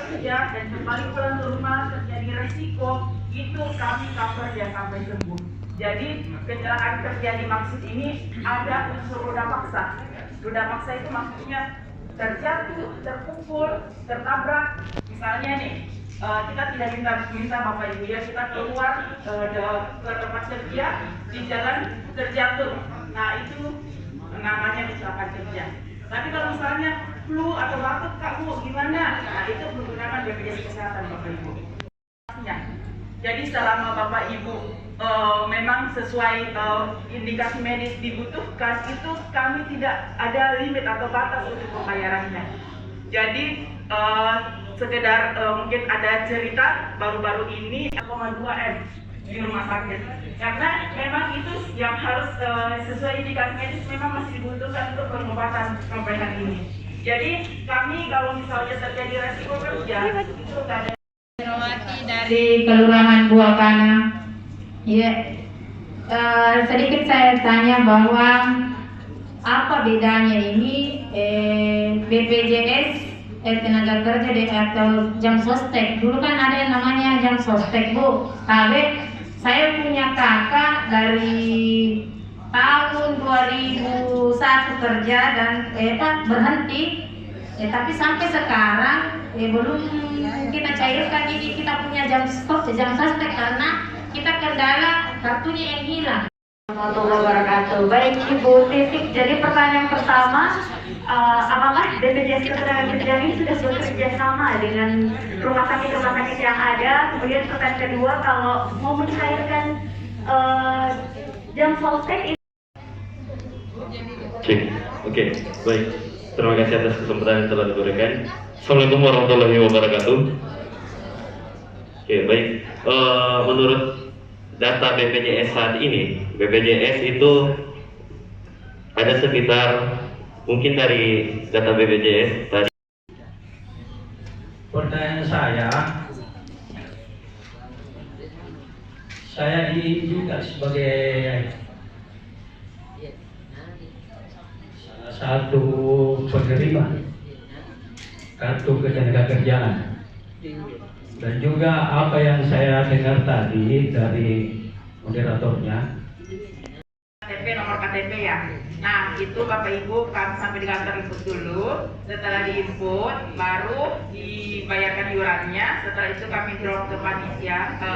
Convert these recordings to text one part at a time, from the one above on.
kerja dan kembali pulang ke rumah terjadi resiko, itu kami cover dia sampai sembuh. Jadi kecelakaan kerja dimaksud ini ada unsur roda paksa. Roda paksa itu maksudnya terjatuh, terpukul, tertabrak. Misalnya nih, kita tidak minta Bapak Ibu ya, kita keluar ke tempat kerja di jalan terjatuh. Nah itu namanya kecelakaan kerja. Tapi kalau misalnya flu atau batuk kamu gimana? Nah itu menggunakan BPJS Kesehatan Bapak Ibu. Jadi selama Bapak Ibu memang sesuai indikasi medis dibutuhkan, itu kami tidak ada limit atau batas untuk pembayarannya. Jadi sekedar mungkin ada cerita baru-baru ini 1,2 M di rumah sakit, karena memang itu yang harus sesuai indikasi medis memang masih dibutuhkan untuk pengobatan sampai hari ini. Jadi kami kalau misalnya terjadi resiko kerja itu tidak ada. Dari Kelurahan Buakana. Ya, sedikit saya tanya bahwa apa bedanya ini BPJS tenaga kerja atau jam sostek. Dulu kan ada yang namanya jam sostek, Bu. Tapi saya punya kakak dari tahun 2001 kerja dan berhenti, tapi sampai sekarang belum kita cairkan ini kita punya jam sostek karena kita kendala kartunya yang hilang. Warahmatullahi wabarakatuh. Baik Ibu Titik, jadi pertanyaan pertama, apakah BPJS Ketenagakerjaan ini sudah bekerja sama dengan rumah sakit yang ada? Kemudian pertanyaan kedua, kalau mau mencairkan jam sostek itu. Oke, baik. Terima kasih atas kesempatan yang telah diberikan. Assalamualaikum warahmatullahi wabarakatuh. Oke, baik. Menurut data BPJS saat ini, BPJS itu ada sekitar, mungkin dari data BPJS tadi. Pertanyaan saya ini juga sebagai salah satu penerima kartu ketenagakerjaan, dan juga apa yang saya dengar tadi dari moderatornya, KTP, nomor KTP ya. Nah itu Bapak Ibu kami sampai di kantor input dulu. Setelah diinput baru dibayarkan iurannya. Setelah itu kami drop ke panitia, ke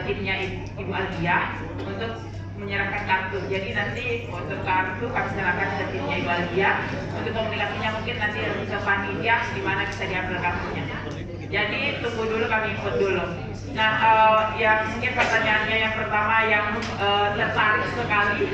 timnya Ibu Aldia untuk menyerahkan kartu. Jadi nanti untuk kartu kami serahkan ke timnya Ibu Aldia. Untuk komunikasinya mungkin nanti ke panitia di mana bisa diambil kartunya. Jadi tunggu dulu, kami input dulu. Nah, yang mungkin pertanyaannya yang pertama yang tertarik sekali.